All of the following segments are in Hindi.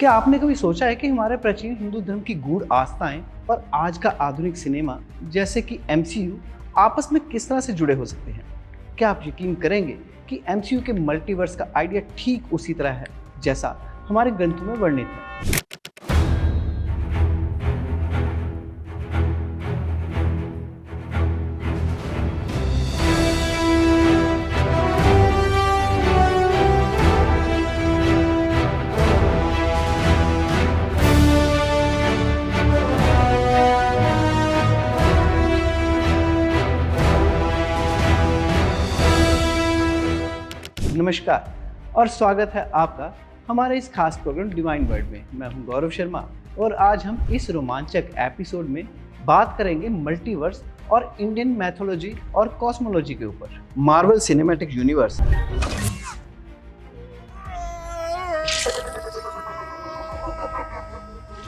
क्या आपने कभी सोचा है कि हमारे प्राचीन हिंदू धर्म की गूढ़ आस्थाएं और आज का आधुनिक सिनेमा जैसे कि एमसीयू आपस में किस तरह से जुड़े हो सकते हैं? क्या आप यकीन करेंगे कि एमसीयू के मल्टीवर्स का आइडिया ठीक उसी तरह है जैसा हमारे ग्रंथों में वर्णित है? नमस्कार और स्वागत है आपका हमारे इस खास प्रोग्राम डिवाइन वर्ल्ड में। मैं हूं गौरव शर्मा और आज हम इस रोमांचक एपिसोड में बात करेंगे मल्टीवर्स और इंडियन मैथोलॉजी और कॉस्मोलॉजी के ऊपर। मार्वल सिनेमैटिक यूनिवर्स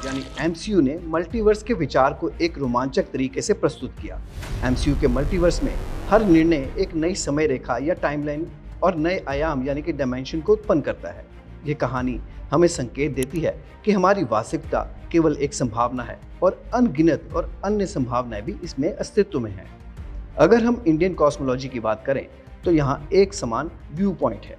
यानी एमसीयू ने मल्टीवर्स के विचार को एक रोमांचक तरीके से प्रस्तुत किया। एमसीयू के मल्टीवर्स में हर निर्णय एक नई समय रेखा या टाइमलाइन और नए आयाम यानी कि डायमेंशन को उत्पन्न करता है। ये कहानी हमें संकेत देती है कि हमारी वास्तविकता केवल एक संभावना है और अनगिनत और अन्य संभावनाएं भी इसमें अस्तित्व में हैं। अगर हम इंडियन कॉस्मोलॉजी की बात करें तो यहाँ एक समान व्यू पॉइंट है।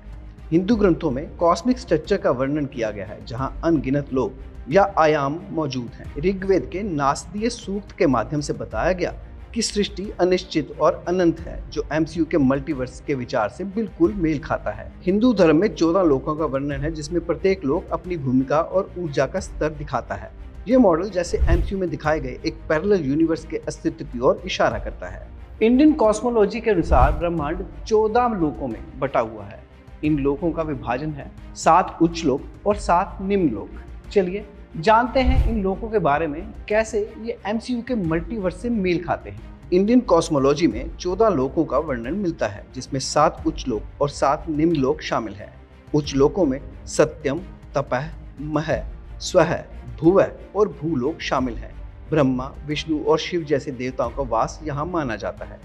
हिंदू ग्रंथों में कॉस्मिक स्ट्रक्चर का वर्णन किया गया है जहाँ अनगिनत लोग या आयाम मौजूद हैं। ऋग्वेद के नासदीय सूक्त के माध्यम से बताया गया कि सृष्टि अनिश्चित और अनंत है, जो एमसीयू के मल्टीवर्स के विचार से बिल्कुल मेल खाता है। हिंदू धर्म में 14 लोकों का वर्णन है जिसमें प्रत्येक लोक अपनी भूमिका और ऊर्जा का स्तर दिखाता है। ये मॉडल जैसे एमसीयू में दिखाए गए एक पैरेलल यूनिवर्स के अस्तित्व की ओर इशारा करता है। इंडियन कॉस्मोलॉजी के अनुसार ब्रह्मांड 14 लोकों में बटा हुआ है। इन लोकों का विभाजन है 7 उच्च लोक और 7 निम्न लोक। चलिए जानते हैं इन लोकों के बारे में, कैसे ये एमसीयू के मल्टीवर्स से मेल खाते हैं। इंडियन कॉस्मोलॉजी में 14 लोकों का वर्णन मिलता है जिसमें 7 उच्च लोक और 7 निम्न लोक शामिल हैं। उच्च लोकों में सत्यम, तपः, मह, स्वः, भुवः और भूलोक शामिल हैं। ब्रह्मा, विष्णु और शिव जैसे देवताओं का वास यहाँ माना जाता है।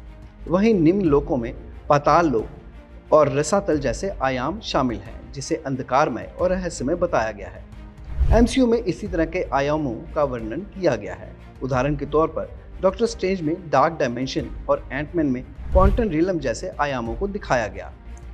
वहीं निम्न लोकों में पाताल लोक और रसातल जैसे आयाम शामिल हैं जिसे अंधकारमय और रहस्यमय बताया गया है। एमसीयू में इसी तरह के आयामों का वर्णन किया गया है। उदाहरण के तौर पर डॉक्टर स्ट्रेंज में डार्क डायमेंशन और एंटमैन में क्वांटम रियलम जैसे आयामों को दिखाया गया।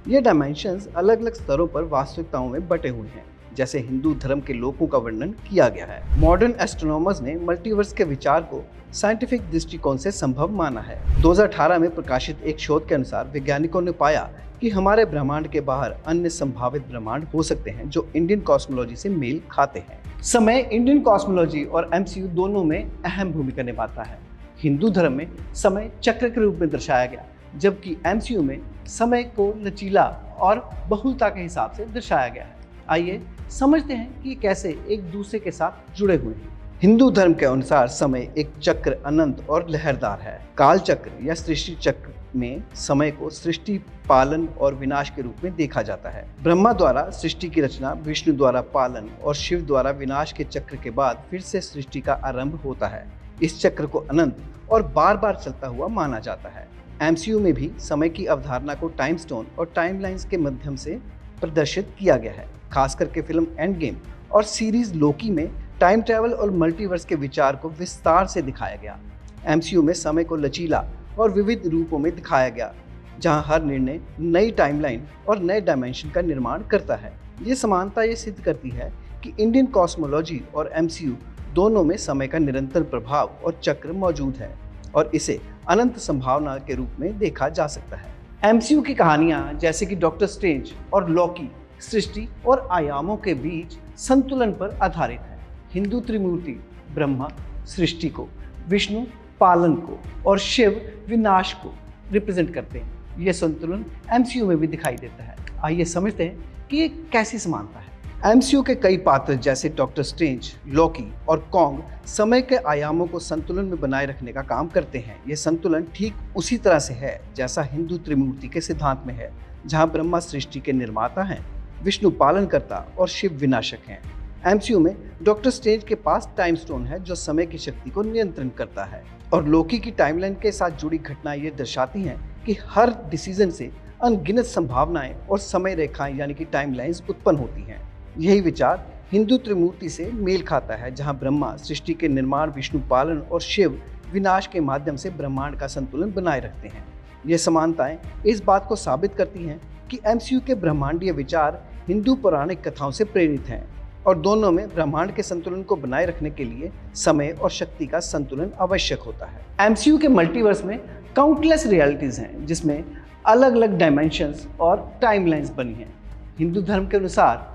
ये डायमेंशंस अलग अलग स्तरों पर वास्तविकताओं में बटे हुए हैं, जैसे हिंदू धर्म के लोकों का वर्णन किया गया है। मॉडर्न एस्ट्रोनॉमर्स ने मल्टीवर्स के विचार को साइंटिफिक दृष्टिकोण से संभव माना है। 2018 में प्रकाशित एक शोध के अनुसार वैज्ञानिकों ने पाया कि हमारे ब्रह्मांड के बाहर अन्य संभावित ब्रह्मांड हो सकते हैं जो इंडियन कॉस्मोलॉजी से मेल खाते हैं। समय इंडियन कॉस्मोलॉजी और एमसीयू दोनों में अहम भूमिका निभाता है। हिंदू धर्म में समय चक्र के रूप में दर्शाया गया, जबकि एमसीयू में समय को लचीला और बहुलता के हिसाब से दर्शाया गया है। आइए समझते हैं कि ये कैसे एक दूसरे के साथ जुड़े हुए हैं। हिंदू धर्म के अनुसार समय एक चक्र अनंत और लहरदार है। काल चक्र या सृष्टि चक्र में समय को सृष्टि, पालन और विनाश के रूप में देखा जाता है। ब्रह्मा द्वारा सृष्टि की रचना, विष्णु द्वारा पालन और शिव द्वारा विनाश के चक्र के बाद फिर से सृष्टि का आरंभ होता है। इस चक्र को अनंत और बार बार चलता हुआ माना जाता है। एमसीयू में भी समय की अवधारणा को टाइम स्टोन और टाइमलाइंस के माध्यम से प्रदर्शित किया गया है। खास करके फिल्म एंड गेम और सीरीज लोकी में टाइम ट्रैवल और मल्टीवर्स के विचार को विस्तार से दिखाया गया। एमसीयू में समय को लचीला और विविध रूपों में दिखाया गया, जहां हर निर्णय नई टाइमलाइन और नए डायमेंशन का निर्माण करता है। ये समानता ये सिद्ध करती है कि इंडियन कॉस्मोलॉजी और एमसीयू दोनों में समय का निरंतर प्रभाव और चक्र मौजूद है और इसे अनंत संभावना के रूप में देखा जा सकता है। एमसीयू की कहानियां जैसे कि डॉक्टर स्ट्रेंज और लॉकी सृष्टि और आयामों के बीच संतुलन पर आधारित है। हिंदू त्रिमूर्ति ब्रह्मा सृष्टि को, विष्णु पालन को और शिव विनाश को रिप्रेजेंट करते हैं। यह संतुलन एमसीयू में भी दिखाई देता है। आइए समझते हैं कि ये कैसी समानता है। एमसीयू के कई पात्र जैसे डॉक्टर स्ट्रेंज, लॉकी और कॉन्ग समय के आयामों को संतुलन में बनाए रखने का काम करते हैं। ये संतुलन ठीक उसी तरह से है जैसा हिंदू त्रिमूर्ति के सिद्धांत में है, जहां ब्रह्मा सृष्टि के निर्माता हैं, विष्णु पालनकर्ता और शिव विनाशक हैं। एमसीयू में डॉक्टर स्ट्रेंज के पास टाइम स्टोन है जो समय की शक्ति को नियंत्रण करता है, और लॉकी की टाइमलाइन के साथ जुड़ी घटनाएं ये दर्शाती हैं कि हर डिसीजन से अनगिनत संभावनाएं और समय रेखाएं यानी कि टाइमलाइंस उत्पन्न होती हैं। यही विचार हिंदू त्रिमूर्ति से मेल खाता है, जहां ब्रह्मा सृष्टि के निर्माण, विष्णु पालन और शिव विनाश के माध्यम से ब्रह्मांड का संतुलन बनाए रखते हैं। ये समानताएं इस बात को साबित करती हैं कि एमसीयू के ब्रह्मांडीय विचार हिंदू पौराणिक कथाओं से प्रेरित हैं और दोनों में ब्रह्मांड के संतुलन को बनाए रखने के लिए समय और शक्ति का संतुलन आवश्यक होता है। एमसीयू के मल्टीवर्स में काउंटलेस रियलिटीज हैं, जिसमें अलग अलग डायमेंशंस और टाइमलाइंस बनी हैं। हिंदू धर्म के अनुसार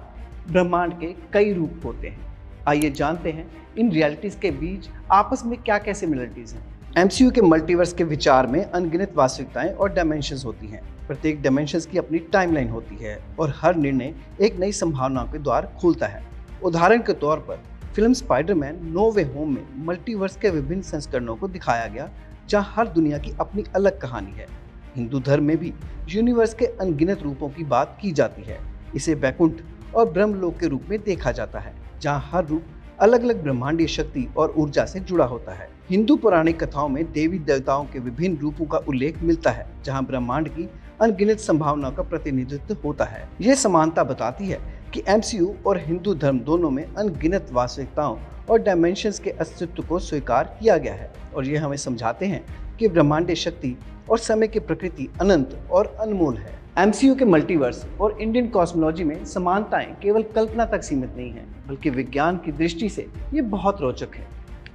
ब्रह्मांड के कई रूप होते हैं। आइए जानते हैं इन रियलिटीज के बीच आपस में क्या क्या सिमिलरिटीज हैं। एमसीयू के मल्टीवर्स के विचार में अनगिनत वास्तविकताएं और डायमेंशंस होती हैं। प्रत्येक डायमेंशंस की अपनी टाइमलाइन होती है और हर निर्णय एक नई संभावनाओं के द्वार खोलता है। उदाहरण के तौर पर फिल्म स्पाइडरमैन नो वे होम में मल्टीवर्स के विभिन्न संस्करणों को दिखाया गया, जहां हर दुनिया की अपनी अलग कहानी है। हिंदू धर्म में भी यूनिवर्स के अनगिनत रूपों की बात की जाती है। इसे वैकुंठ और ब्रह्मलोक के रूप में देखा जाता है, जहां हर रूप अलग अलग ब्रह्मांडीय शक्ति और ऊर्जा से जुड़ा होता है। हिंदू पौराणिक कथाओं में देवी देवताओं के विभिन्न रूपों का उल्लेख मिलता है, जहां ब्रह्मांड की अनगिनत संभावनाओं का प्रतिनिधित्व होता है। यह समानता बताती है कि एमसीयू और हिंदू धर्म दोनों में अनगिनत वास्तविकताओं और डायमेंशंस के अस्तित्व को स्वीकार किया गया है और ये हमें समझाते हैं कि ब्रह्मांडीय शक्ति और समय की प्रकृति अनंत और अनमोल है। एमसीयू के मल्टीवर्स और इंडियन कॉस्मोलॉजी में समानताएं केवल कल्पना तक सीमित नहीं हैं, बल्कि विज्ञान की दृष्टि से ये बहुत रोचक है।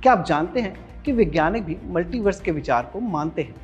क्या आप जानते हैं कि वैज्ञानिक भी मल्टीवर्स के विचार को मानते हैं?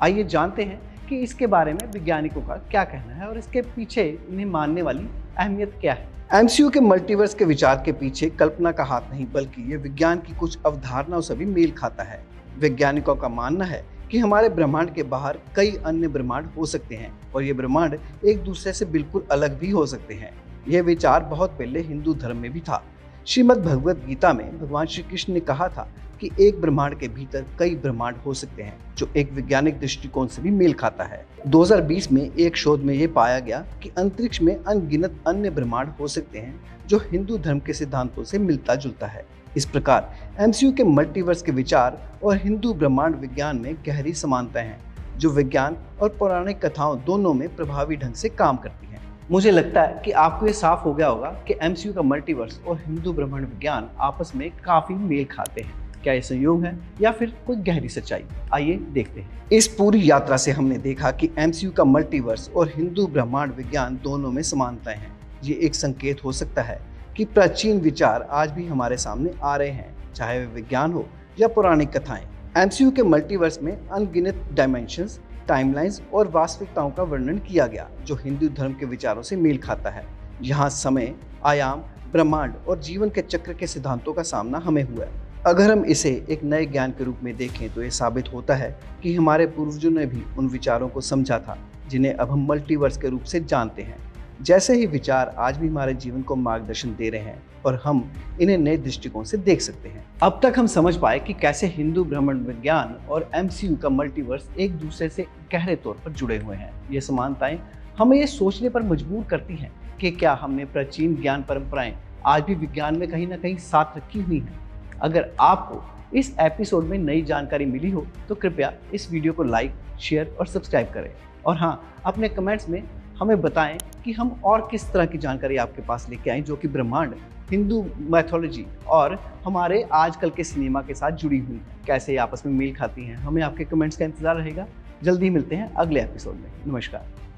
आइए जानते हैं कि इसके बारे में वैज्ञानिकों का क्या कहना है और इसके पीछे इन्हें मानने वाली अहमियत क्या है। एमसीयू के मल्टीवर्स के विचार के पीछे कल्पना का हाथ नहीं, बल्कि ये विज्ञान की कुछ अवधारणाओं से भी मेल खाता है। वैज्ञानिकों का मानना है कि हमारे ब्रह्मांड के बाहर कई अन्य ब्रह्मांड हो सकते हैं और ये ब्रह्मांड एक दूसरे से बिल्कुल अलग भी हो सकते हैं। यह विचार बहुत पहले हिंदू धर्म में भी था। श्रीमद् भगवद गीता में भगवान श्री कृष्ण ने कहा था कि एक ब्रह्मांड के भीतर कई ब्रह्मांड हो सकते हैं, जो एक वैज्ञानिक दृष्टिकोण से भी मेल खाता है। 2020 में एक शोध में ये पाया गया कि अंतरिक्ष में अनगिनत अन्य ब्रह्मांड हो सकते हैं, जो हिंदू धर्म के सिद्धांतों से मिलता जुलता है। इस प्रकार एमसीयू के मल्टीवर्स के विचार और हिंदू ब्रह्मांड विज्ञान में गहरी समानताएं हैं, जो विज्ञान और पौराणिक कथाओं दोनों में प्रभावी ढंग से काम करती हैं। मुझे लगता है कि आपको ये साफ हो गया होगा कि एमसीयू का मल्टीवर्स और हिंदू ब्रह्मांड विज्ञान आपस में काफी मेल खाते हैं। क्या ये संयोग है या फिर कोई गहरी सच्चाई? आइए देखते हैं। इस पूरी यात्रा से हमने देखा कि एमसीयू का मल्टीवर्स और हिंदू ब्रह्मांड विज्ञान दोनों में समानताएं हैं। ये एक संकेत हो सकता है कि प्राचीन विचार आज भी हमारे सामने आ रहे हैं, चाहे वे विज्ञान हो या पौराणिक कथाएं। एमसीयू के मल्टीवर्स में अनगिनत डायमेंशंस, टाइमलाइंस और वास्तविकताओं का वर्णन किया गया, जो हिंदू धर्म के विचारों से मेल खाता है। यहाँ समय, आयाम, ब्रह्मांड और जीवन के चक्र के सिद्धांतों का सामना हमें हुआ है। अगर हम इसे एक नए ज्ञान के रूप में देखें तो ये साबित होता है कि हमारे पूर्वजों ने भी उन विचारों को समझा था, जिन्हें अब हम मल्टीवर्स के रूप से जानते हैं। जैसे ही विचार आज भी हमारे जीवन को मार्गदर्शन दे रहे हैं और हम इन्हें नए दृष्टिकोण से देख सकते हैं। अब तक हम समझ पाए कि कैसे हिंदू ब्रह्मांड विज्ञान और एमसीयू का मल्टीवर्स एक दूसरे से गहरे तौर पर जुड़े हुए हैं। ये समानताएं हमें ये सोचने पर मजबूर करती हैं कि क्या हमने प्राचीन ज्ञान परंपराएं आज भी विज्ञान में कहीं ना कहीं साथ रखी हुई हैं। अगर आपको इस एपिसोड में नई जानकारी मिली हो तो कृपया इस वीडियो को लाइक, शेयर और सब्सक्राइब करें। और हाँ, अपने कमेंट्स में हमें बताएं कि हम और किस तरह की जानकारी आपके पास लेके आएं, जो कि ब्रह्मांड, हिंदू मैथोलॉजी और हमारे आजकल के सिनेमा के साथ जुड़ी हुई हैं। कैसे ये आपस में मेल खाती हैं। हमें आपके कमेंट्स का इंतजार रहेगा। जल्दी मिलते हैं अगले एपिसोड में। नमस्कार।